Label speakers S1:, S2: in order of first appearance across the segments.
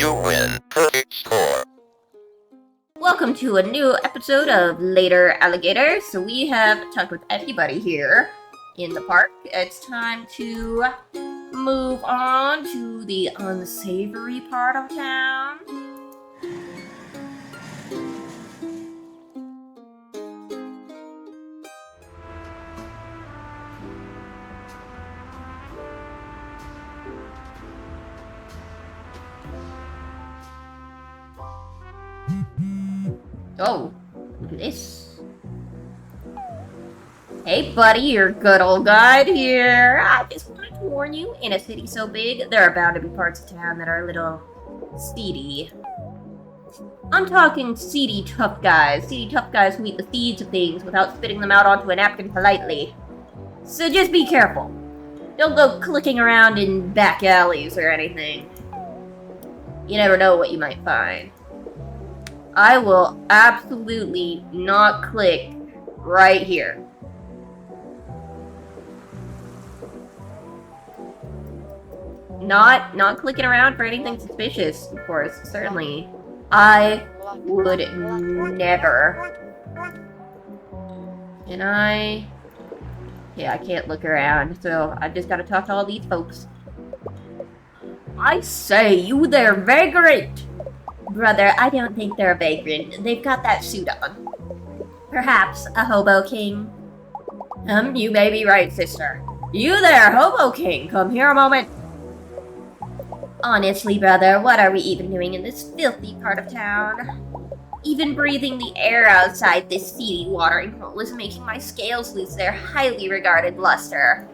S1: You win. Perfect score.
S2: Welcome to a new episode of Later Alligator. So we have talked with everybody here in the park. It's time to move on to the unsavory part of town. Oh, look at this. Hey buddy, your good old guide here. I just wanted to warn you, in a city so big, there are bound to be parts of town that are a little seedy. I'm talking seedy tough guys. Seedy tough guys who eat the seeds of things without spitting them out onto a napkin politely. So just be careful. Don't go clicking around in back alleys or anything. You never know what you might find. I will absolutely not click right here. Not clicking around for anything suspicious, of course, certainly. I would never. Yeah, I can't look around, so I've just gotta talk to all these folks. I say, you there, vagrant! Brother, I don't think they're a vagrant. They've got that suit on. Perhaps a hobo king? You may be right, sister. You there, hobo king, come here a moment. Honestly, brother, what are we even doing in this filthy part of town? Even breathing the air outside this seedy watering hole is making my scales lose their highly regarded luster.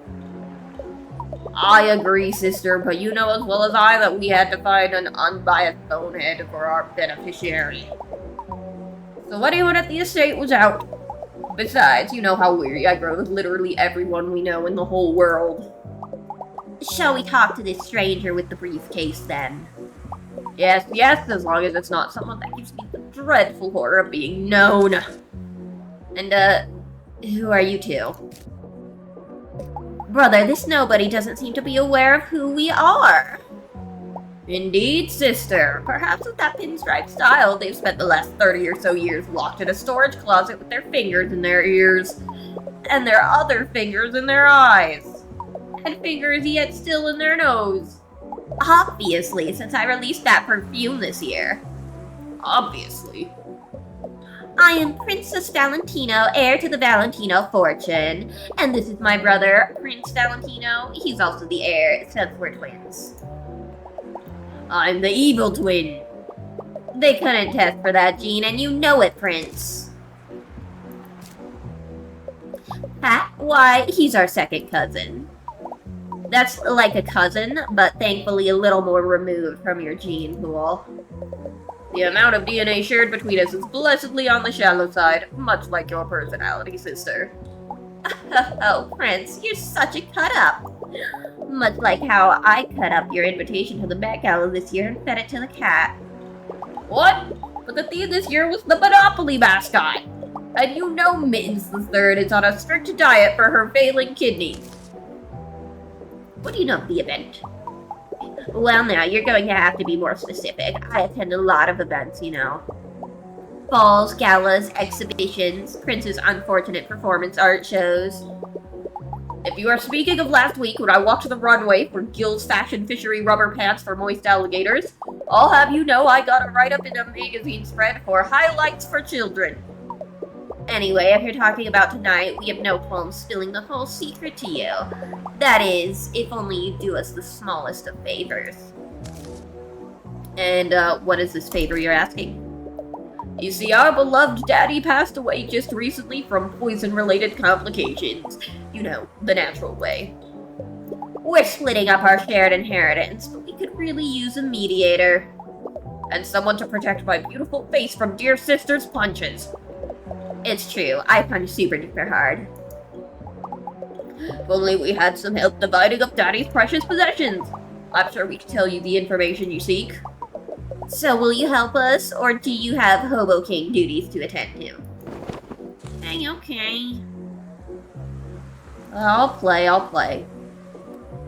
S2: I agree, sister, but you know as well as I that we had to find an unbiased bonehead for our beneficiary. So anyone at the estate was out. Besides, you know how weary I grow with literally everyone we know in the whole world. Shall we talk to this stranger with the briefcase, then? Yes, as long as it's not someone that gives me the dreadful horror of being known. And, who are you two? Brother, this nobody doesn't seem to be aware of who we are. Indeed, sister. Perhaps with that pinstripe style, they've spent the last 30 or so years locked in a storage closet with their fingers in their ears, and their other fingers in their eyes, and fingers yet still in their nose. Obviously, since I released that perfume this year. Obviously. I am Princess Valentino, heir to the Valentino fortune. And this is my brother, Prince Valentino. He's also the heir, since we're twins. I'm the evil twin. They couldn't test for that gene, and you know it, Prince. Ha? Why, he's our second cousin. That's like a cousin, but thankfully a little more removed from your gene pool. The amount of DNA shared between us is blessedly on the shallow side, much like your personality, sister. Oh, Prince, you're such a cut-up. Much like how I cut up your invitation to the Met Gala this year and fed it to the cat. What? But the theme this year was the Monopoly mascot. And you know Mittens the Third is on a strict diet for her failing kidneys. What do you know of the event? Well, now, you're going to have to be more specific. I attend a lot of events, you know. Balls, galas, exhibitions, Prince's unfortunate performance art shows. If you are speaking of last week when I walked the runway for Gil's Fashion Fishery rubber pants for moist alligators, I'll have you know I got a write-up in a magazine spread for highlights for children. Anyway, if you're talking about tonight, we have no qualms spilling the whole secret to you. That is, if only you do us the smallest of favors. And, what is this favor you're asking? You see, our beloved daddy passed away just recently from poison-related complications. You know, the natural way. We're splitting up our shared inheritance, but we could really use a mediator. And someone to protect my beautiful face from dear sister's punches. It's true, I punch super duper hard. If only we had some help dividing up Daddy's precious possessions. I'm sure we can tell you the information you seek. So will you help us, or do you have Hobo King duties to attend to? Okay. I'll play.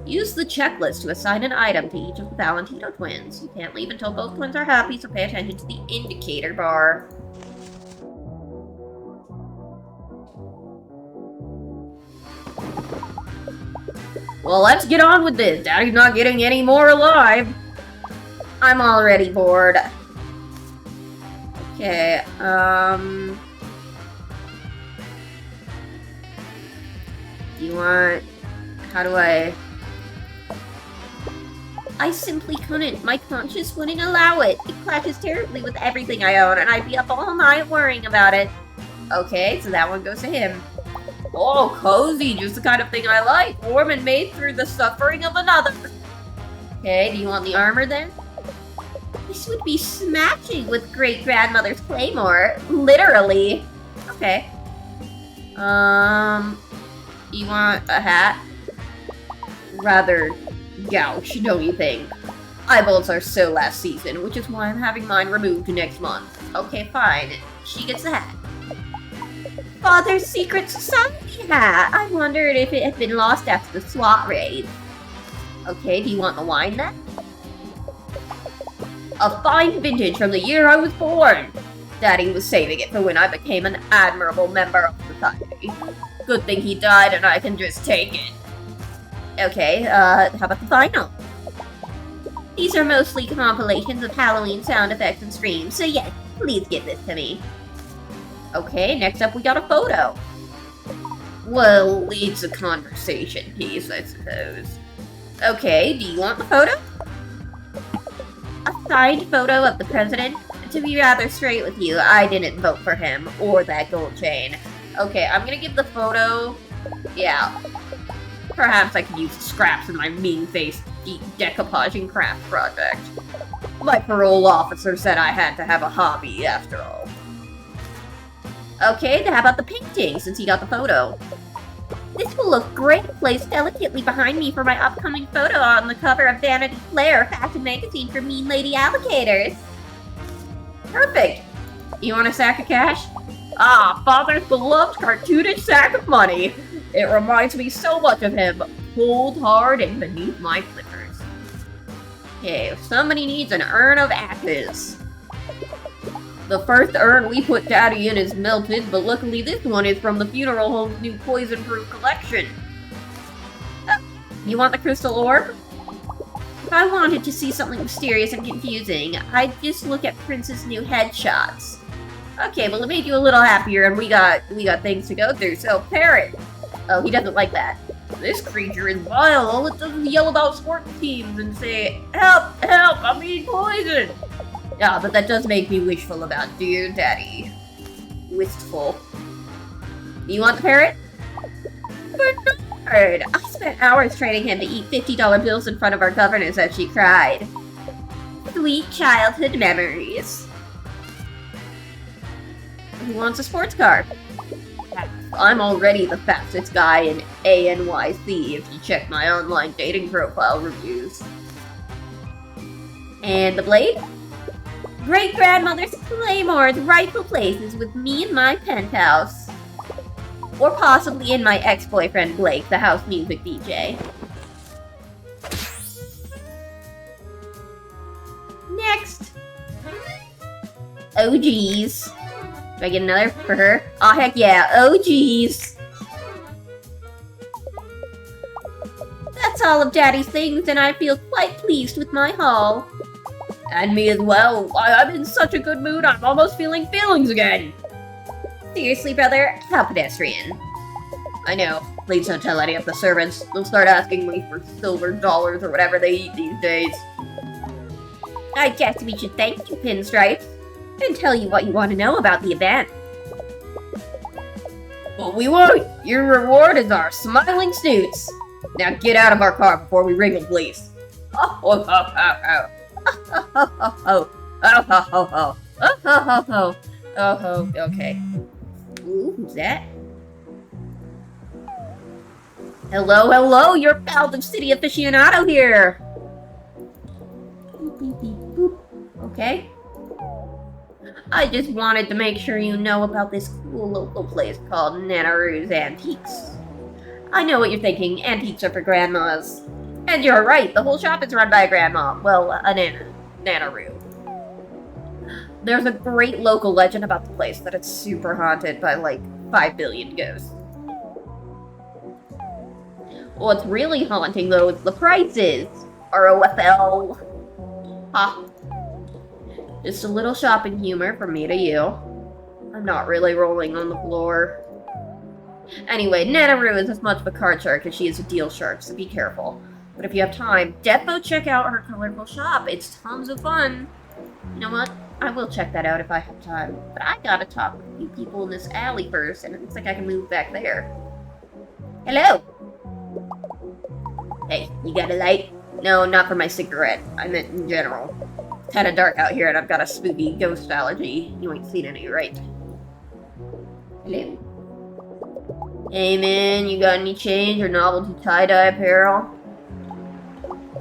S2: Use the checklist to assign an item to each of the Valentino twins. You can't leave until both twins are happy, so pay attention to the indicator bar. Well, let's get on with this. Daddy's not getting any more alive. I'm already bored. Okay, do you want... How do I simply couldn't. My conscience wouldn't allow it. It clashes terribly with everything I own, and I'd be up all night worrying about it. Okay, so that one goes to him. Oh, cozy, just the kind of thing I like. Warm and made through the suffering of another. Okay, do you want the armor then? This would be smashing with great-grandmother's claymore. Literally. Okay. You want a hat? Rather gouge, don't you think? Eyeballs are so last season, which is why I'm having mine removed next month. Okay, fine. She gets the hat. Father's Secret Society hat! I wondered if it had been lost after the SWAT raid. Okay, do you want the wine then? A fine vintage from the year I was born! Daddy was saving it for when I became an admirable member of society. Good thing he died and I can just take it. Okay, how about the final? These are mostly compilations of Halloween sound effects and screams, so yes, please give this to me. Okay, next up we got a photo. Well, it's a conversation piece, I suppose. Okay, do you want the photo? A signed photo of the president? To be rather straight with you, I didn't vote for him, or that gold chain. Okay, I'm gonna give the photo... Yeah. Perhaps I could use the scraps in my mean-faced decoupaging craft project. My parole officer said I had to have a hobby, after all. Okay, then how about the painting, since he got the photo? This will look great placed delicately behind me for my upcoming photo on the cover of Vanity Fair fashion magazine for mean lady alligators. Perfect! You want a sack of cash? Ah, Father's beloved cartoonish sack of money! It reminds me so much of him, cold, hard, and beneath my flippers. Okay, if somebody needs an urn of ashes. The first urn we put Daddy in is melted, but luckily this one is from the funeral home's new poison-proof collection. You want the crystal orb? If I wanted to see something mysterious and confusing, I'd just look at Prince's new headshots. Okay, well it made you a little happier and we got things to go through, so Parrot. Oh, he doesn't like that. This creature is vile. All it does is yell about sport teams and say, "Help! Help! I'm being poisoned!" Yeah, but that does make me wishful about dear Daddy. Wistful. You want the parrot? Bernard! I spent hours training him to eat $50 bills in front of our governess as she cried. Sweet childhood memories. Who wants a sports car? I'm already the fastest guy in ANYC if you check my online dating profile reviews. And the blade? Great-grandmother's Claymore's rightful place is with me in my penthouse. Or possibly in my ex-boyfriend Blake, the house music DJ. Next! Oh geez. Do I get another for her? Aw, heck yeah. Oh geez. That's all of Daddy's things, and I feel quite pleased with my haul. And me as well. I'm in such a good mood, I'm almost feeling feelings again. Seriously, brother, how pedestrian. I know. Please don't tell any of the servants. They'll start asking me for silver dollars or whatever they eat these days. I guess we should thank you, Pinstripes, and tell you what you want to know about the event. But we won't! Your reward is our smiling snoots! Now get out of our car before we ring the police. Oh, oh, oh, oh, oh. Oh, oh, oh, oh, oh, oh, oh, oh, oh, oh, oh, oh, okay. Ooh, who's that? Hello, hello, your pal of City Aficionado here! Beep, beep, beep, boop. Okay. I just wanted to make sure you know about this cool local place called Nanaru's Antiques. I know what you're thinking, antiques are for grandmas. And you're right, the whole shop is run by a grandma. Well, a Nana-roo. There's a great local legend about the place that it's super haunted by like 5 billion ghosts. What's really haunting though is the prices. ROFL. Ha. Just a little shopping humor from me to you. I'm not really rolling on the floor. Anyway, Nana-roo is as much of a card shark as she is a deal shark, so be careful. But if you have time, defo check out her colorful shop. It's tons of fun. You know what? I will check that out if I have time. But I gotta talk with a few people in this alley first, and it looks like I can move back there. Hello! Hey, you got a light? No, not for my cigarette. I meant in general. It's kinda dark out here, and I've got a spooky ghost allergy. You ain't seen any, right? Hello? Hey man, you got any change or novelty tie-dye apparel?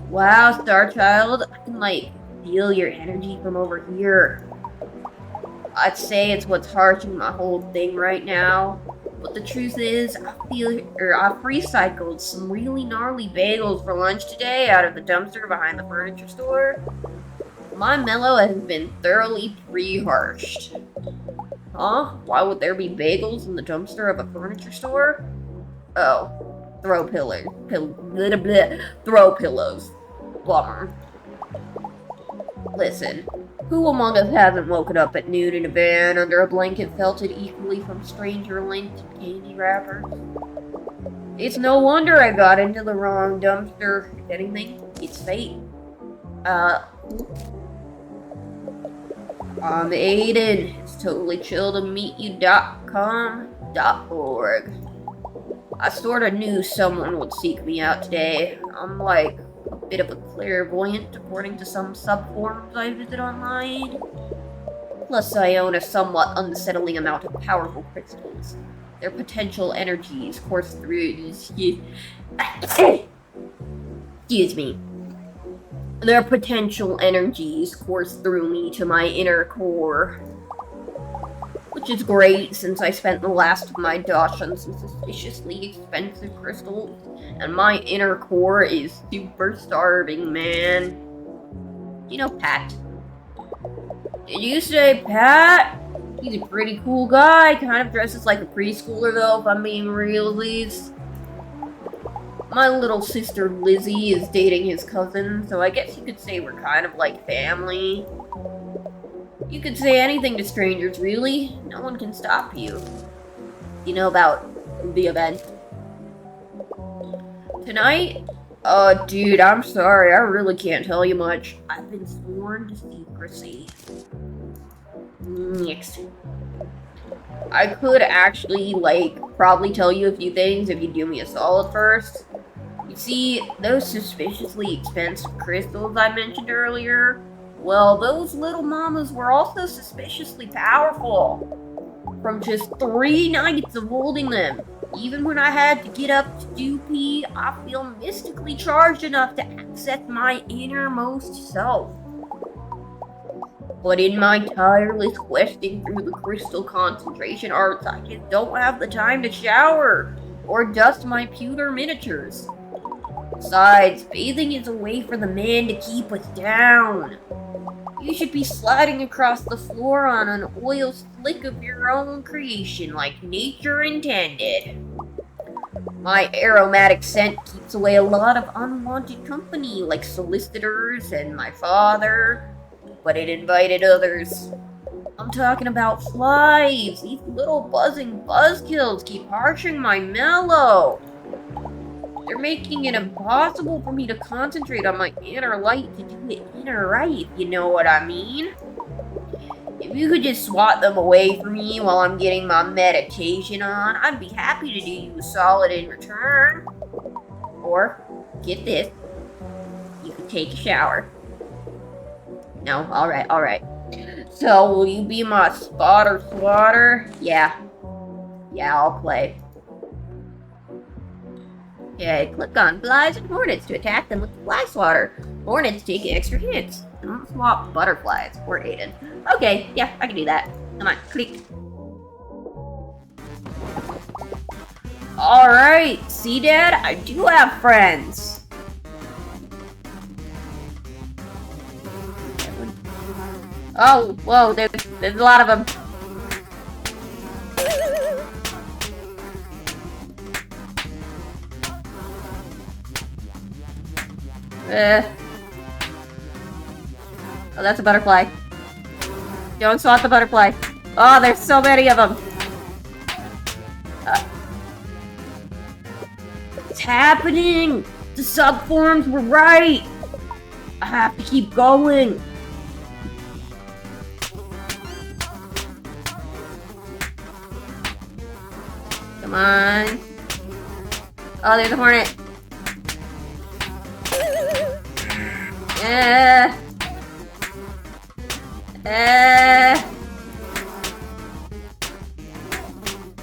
S2: Wow, Star Child, I can like feel your energy from over here. I'd say it's what's harshing my whole thing right now. But the truth is, I recycled some really gnarly bagels for lunch today out of the dumpster behind the furniture store. My mellow has been thoroughly pre-harshed. Huh? Why would there be bagels in the dumpster of a furniture store? Oh, throw pillows. Bummer. Listen, who among us hasn't woken up at noon in a van under a blanket felted equally from stranger linked candy wrappers? It's no wonder I got into the wrong dumpster. If anything, it's fate. I'm Aiden. It's totally chill to meet you.com.org. I sorta knew someone would seek me out today. I'm like a bit of a clairvoyant according to some subforums I visit online. Plus I own a somewhat unsettling amount of powerful crystals. Their potential energies course through excuse me. Their potential energies course through me to my inner core. Which is great, since I spent the last of my dosh on some suspiciously expensive crystals, and my inner core is super starving, man. You know Pat? Did you say Pat? He's a pretty cool guy, kind of dresses like a preschooler though, if I'm being realsies. My little sister Lizzie is dating his cousin, so I guess you could say we're kind of like family. You could say anything to strangers, really. No one can stop you. You know about the event? Tonight? Oh, dude, I'm sorry. I really can't tell you much. I've been sworn to secrecy. Next. I could actually, probably tell you a few things if you do me a solid first. You see, those suspiciously expensive crystals I mentioned earlier, well, those little mamas were also suspiciously powerful. From just 3 nights of holding them, even when I had to get up to do pee, I feel mystically charged enough to access my innermost self. But in my tireless questing through the crystal concentration arts, I just don't have the time to shower or dust my pewter miniatures. Besides, bathing is a way for the man to keep us down. You should be sliding across the floor on an oil slick of your own creation like nature intended. My aromatic scent keeps away a lot of unwanted company like solicitors and my father, but it invited others. I'm talking about flies. These little buzzing buzzkills keep harshing my mellow. They're making it impossible for me to concentrate on my inner light to do it inner right, you know what I mean? If you could just swat them away from me while I'm getting my meditation on, I'd be happy to do you a solid in return. Or, get this, you could take a shower. No? Alright. So, will you be my spotter swatter? Yeah, I'll play. Okay, click on flies and hornets to attack them with the fly swatter. Hornets take extra hits. Don't swap butterflies or Aiden. Okay, yeah, I can do that. Come on, click. Alright, see Dad, I do have friends. Oh, whoa, there's a lot of them. Oh, that's a butterfly. Don't swat the butterfly. Oh, there's so many of them. What's happening? The subforms were right. I have to keep going. Come on. Oh, there's a hornet.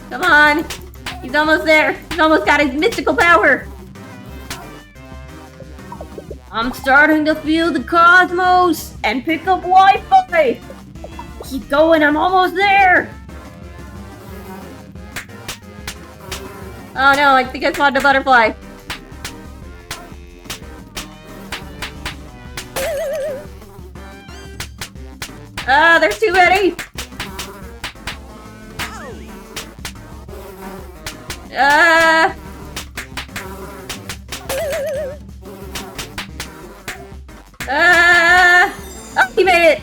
S2: Come on. He's almost there. He's almost got his mystical power. I'm starting to feel the cosmos and pick up Wi-Fi. Keep going. I'm almost there. Oh no, I think I spawned a butterfly. Ah, there's too many! Ah! Ah! Oh, he made it!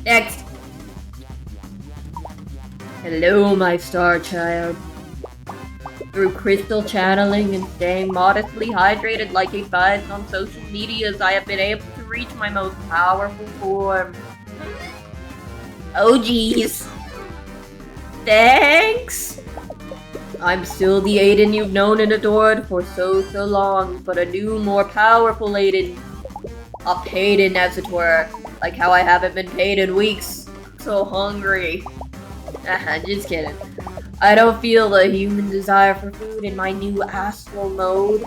S2: Next. Hello, my star child. Through crystal channeling and staying modestly hydrated like a buzz on social medias, I have been able to reach my most powerful form. Oh geez. Thanks! I'm still the Aiden you've known and adored for so long, but a new, more powerful Aiden. A Payden, as it were. Like how I haven't been paid in weeks. So hungry. Just kidding. I don't feel the human desire for food in my new astral mode.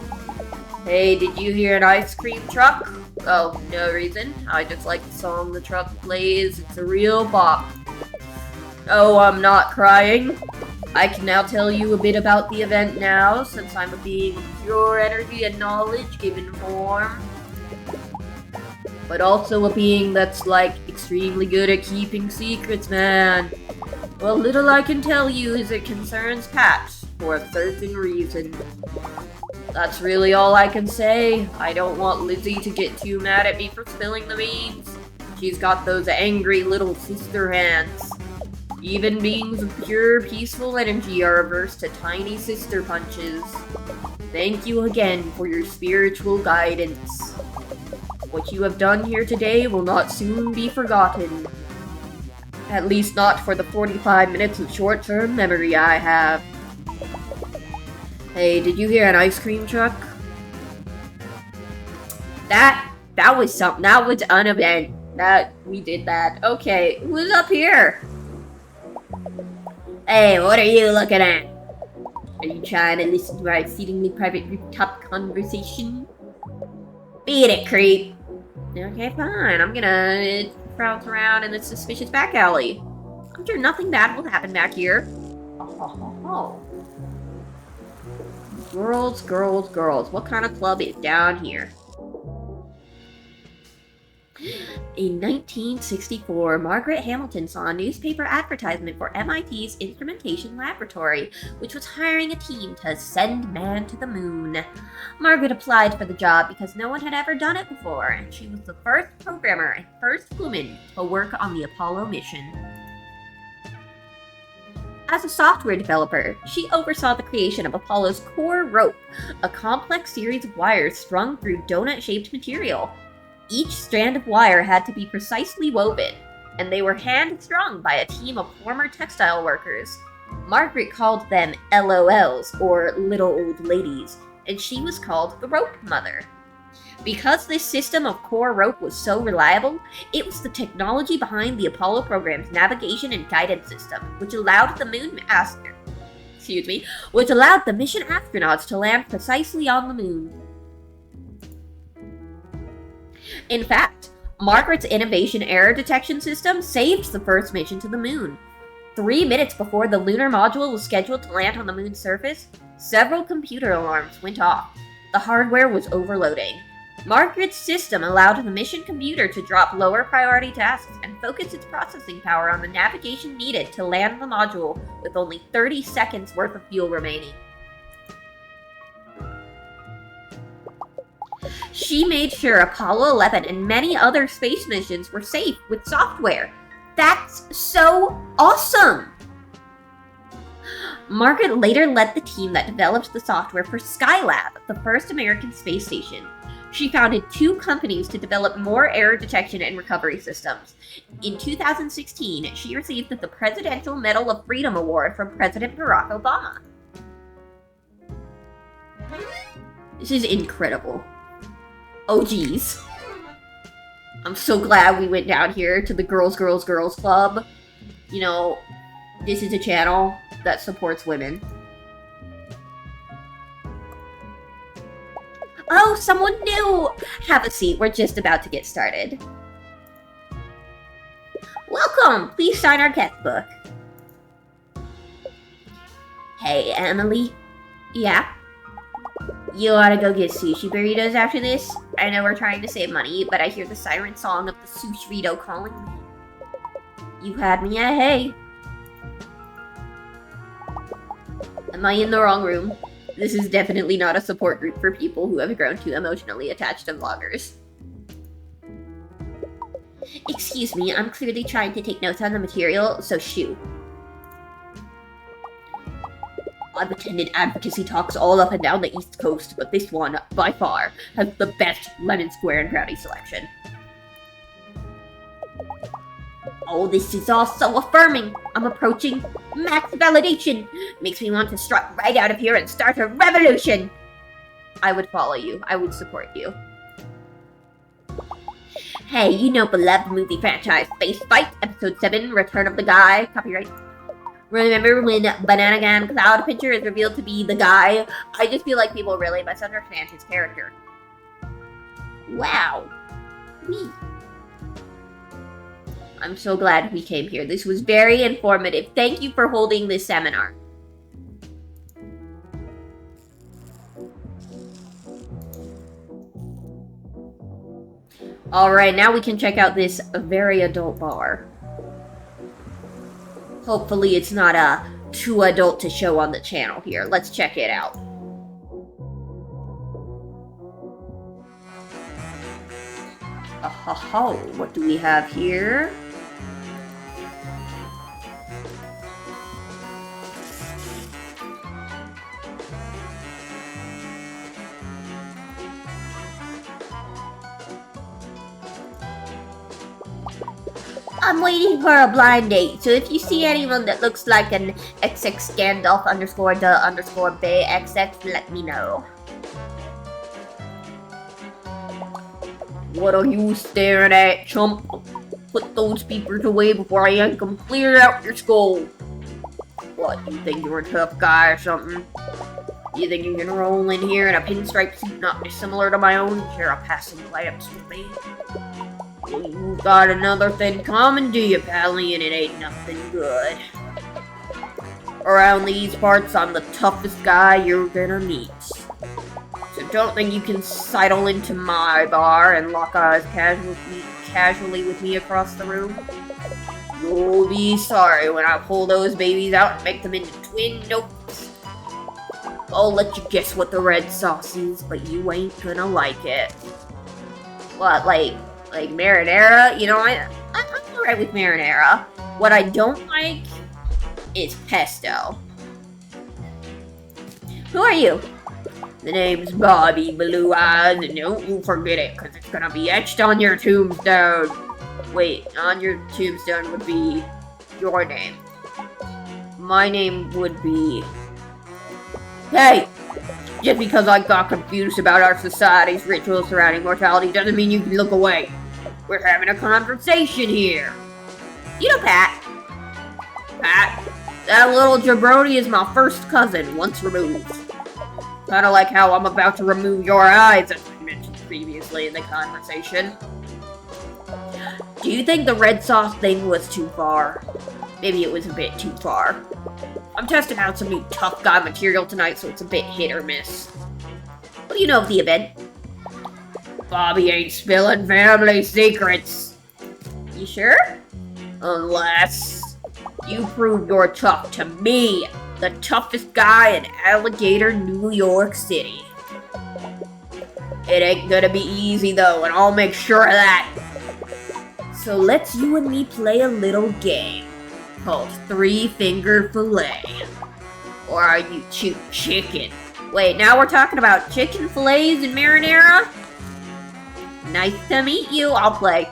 S2: Hey, did you hear an ice cream truck? Oh, no reason. I just like the song the truck plays. It's a real bop. Oh, I'm not crying. I can now tell you a bit about the event now, since I'm a being of pure energy and knowledge given form. But also a being that's, like, extremely good at keeping secrets, man. Well, little I can tell you is it concerns Pat, for a certain reason. That's really all I can say. I don't want Lizzie to get too mad at me for spilling the beans. She's got those angry little sister hands. Even beings of pure, peaceful energy are averse to tiny sister punches. Thank you again for your spiritual guidance. What you have done here today will not soon be forgotten. At least not for the 45 minutes of short-term memory I have. Hey, did you hear an ice cream truck? That was something. That was an event. We did that. Okay, who's up here? Hey, what are you looking at? Are you trying to listen to our exceedingly private rooftop conversation? Beat it, creep. Okay, fine. I'm gonna prowls around in this suspicious back alley. I'm sure nothing bad will happen back here. Oh. Girls, girls, girls. What kind of club is down here? In 1964, Margaret Hamilton saw a newspaper advertisement for MIT's Instrumentation Laboratory, which was hiring a team to send man to the moon. Margaret applied for the job because no one had ever done it before, and she was the first programmer and first woman to work on the Apollo mission. As a software developer, she oversaw the creation of Apollo's core rope, a complex series of wires strung through donut-shaped material. Each strand of wire had to be precisely woven, and they were hand-strung by a team of former textile workers. Margaret called them LOLs, or Little Old Ladies, and she was called the Rope Mother. Because this system of core rope was so reliable, it was the technology behind the Apollo program's navigation and guidance system, which allowed the mission astronauts to land precisely on the moon. In fact, Margaret's innovation error detection system saved the first mission to the moon. 3 minutes before the lunar module was scheduled to land on the moon's surface, several computer alarms went off. The hardware was overloading. Margaret's system allowed the mission computer to drop lower priority tasks and focus its processing power on the navigation needed to land the module with only 30 seconds worth of fuel remaining. She made sure Apollo 11 and many other space missions were safe with software. That's so awesome! Margaret later led the team that developed the software for Skylab, the first American space station. She founded 2 companies to develop more error detection and recovery systems. In 2016, she received the Presidential Medal of Freedom Award from President Barack Obama. This is incredible. Oh geez. I'm so glad we went down here to the Girls Club. You know, this is a channel that supports women. Oh, someone new! Have a seat, we're just about to get started. Welcome! Please sign our guest book. Hey, Emily. Yeah? You ought to go get sushi burritos after this? I know we're trying to save money, but I hear the siren song of the sushi-rito calling me. You had me at hey. Am I in the wrong room? This is definitely not a support group for people who have grown too emotionally attached to vloggers. Excuse me, I'm clearly trying to take notes on the material, so shoo. I've attended advocacy talks all up and down the East Coast, but this one, by far, has the best lemon square and brownie selection. Oh, this is all so affirming. I'm approaching max validation. Makes me want to strut right out of here and start a revolution. I would follow you. I would support you. Hey, you know beloved movie franchise Space Fight, Episode 7, Return of the Guy, copyright. Remember when Banana Gun Cloud Pincher is revealed to be the guy? I just feel like people really misunderstand his character. Wow. Me. I'm so glad we came here. This was very informative. Thank you for holding this seminar. Alright, now we can check out this very adult bar. Hopefully it's not too adult to show on the channel here. Let's check it out. Oh, what do we have here? I'm waiting for a blind date, so if you see anyone that looks like an XX Gandalf _the_ Bay XX, let me know. What are you staring at, chump? Put those peepers away before I yank them clear out your skull. What, you think you're a tough guy or something? You think you can roll in here in a pinstripe suit not dissimilar to my own? Share a passing glance with me? You got another thing coming, do you, Pally? And it ain't nothing good. Around these parts, I'm the toughest guy you're gonna meet. So don't think you can sidle into my bar and lock eyes casually with me across the room. You'll be sorry when I pull those babies out and make them into twin notes. I'll let you guess what the red sauce is, but you ain't gonna like it. What, like marinara? You know, I'm alright with marinara. What I don't like is pesto. Who are you? The name's Bobby Blue Eyes, and don't you forget it, because it's gonna be etched on your tombstone. Wait, on your tombstone would be your name. My name would be... Hey! Just because I got confused about our society's rituals surrounding mortality doesn't mean you can look away. We're having a conversation here. You know Pat. Pat, that little jabroni is my first cousin, once removed. Kinda like how I'm about to remove your eyes, as we mentioned previously in the conversation. Do you think the red sauce thing was too far? Maybe it was a bit too far. I'm testing out some new tough guy material tonight, so it's a bit hit or miss. What do you know of the event? Bobby ain't spilling family secrets. You sure? Unless you prove you're tough to me, the toughest guy in Alligator, New York City. It ain't gonna be easy though, and I'll make sure of that. So let's you and me play a little game called 3-Finger Fillet. Or are you chicken? Wait, now we're talking about chicken fillets and marinara? Nice to meet you, I'll play.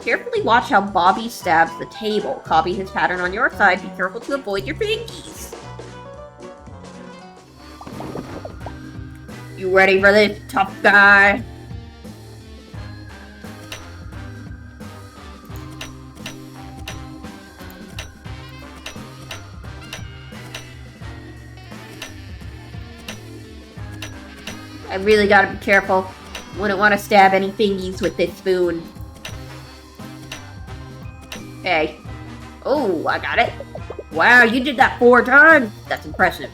S2: Carefully watch how Bobby stabs the table. Copy his pattern on your side. Be careful to avoid your fingies. You ready for this, tough guy? I really gotta be careful. Wouldn't want to stab any fingies with this spoon. Okay. Oh, I got it. Wow, you did that 4 times. That's impressive.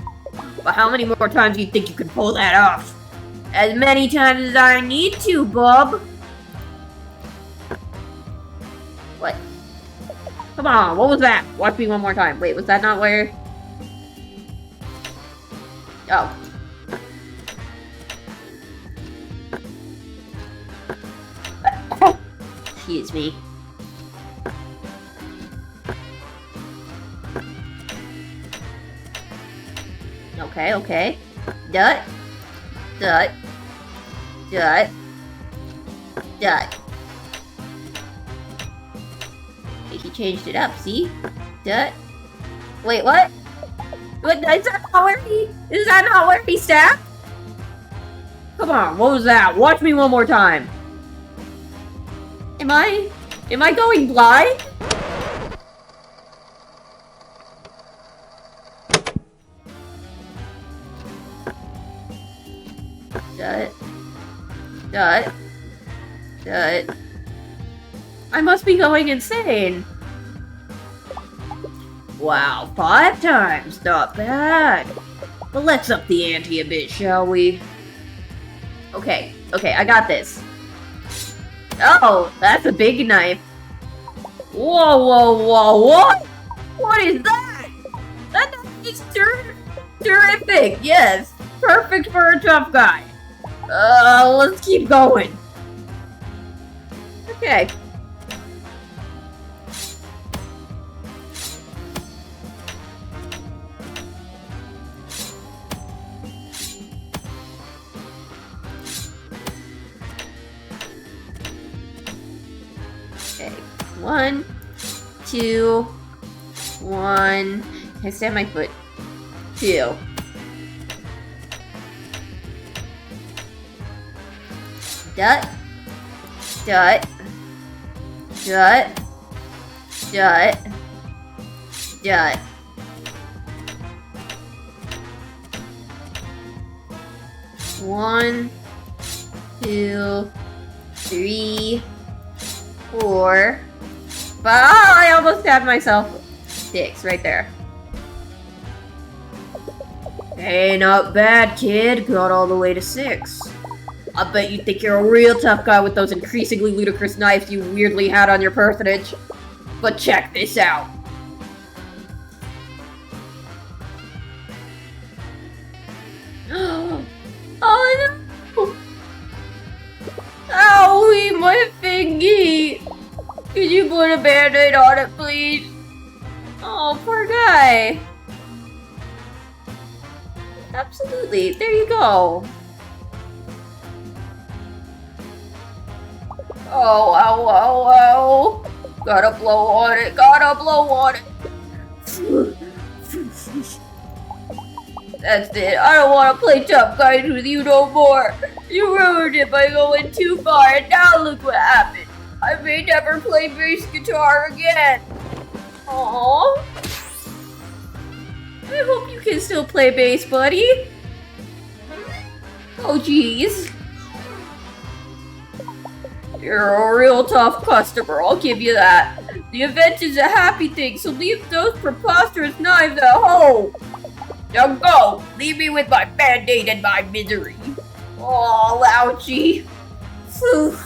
S2: But how many more times do you think you can pull that off? As many times as I need to, Bob. What? Come on, what was that? Watch me one more time. Wait, was that not where... Oh. Excuse me. Okay, okay. Dut. Dut. Dut. Dut. He changed it up, see? Dut. Wait, what? What, is that not where he stabbed? Come on, what was that? Watch me one more time. Am I going blind? Dut. Dut. Dut. I must be going insane. Wow, 5 times, not bad. But let's up the ante a bit, shall we? Okay, I got this. Oh, that's a big knife. Whoa, what? What is that? That knife is terrific, yes. Perfect for a tough guy. Let's keep going. Okay. Okay, 1, 2, 1. I stand my foot. 2. Dut. Dut. Dut. Dut. Dut. One, 2, 3, 4, 5. Oh, I almost stabbed myself. 6 right there. Hey, not bad, kid. Got all the way to 6. I bet you think you're a real tough guy with those increasingly ludicrous knives you weirdly had on your personage. But check this out. Oh no! Owie, my fingy! Could you put a band-aid on it, please? Oh, poor guy. Absolutely, there you go. Oh, ow, ow, ow. Gotta blow on it, gotta blow on it. That's it, I don't want to play tough guys with you no more. You ruined it by going too far, and now look what happened. I may never play bass guitar again. Aww. I hope you can still play bass, buddy. Oh, jeez. You're a real tough customer, I'll give you that. The event is a happy thing, so leave those preposterous knives at home. Now go! Leave me with my band-aid and my misery. Oh, ouchie. Phew.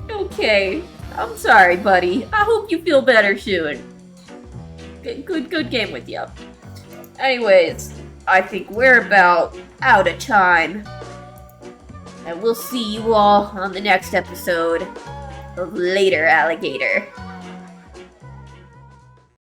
S2: Okay. I'm sorry, buddy. I hope you feel better soon. Good game with you. Anyways, I think we're about out of time. And we'll see you all on the next episode of Later, Alligator.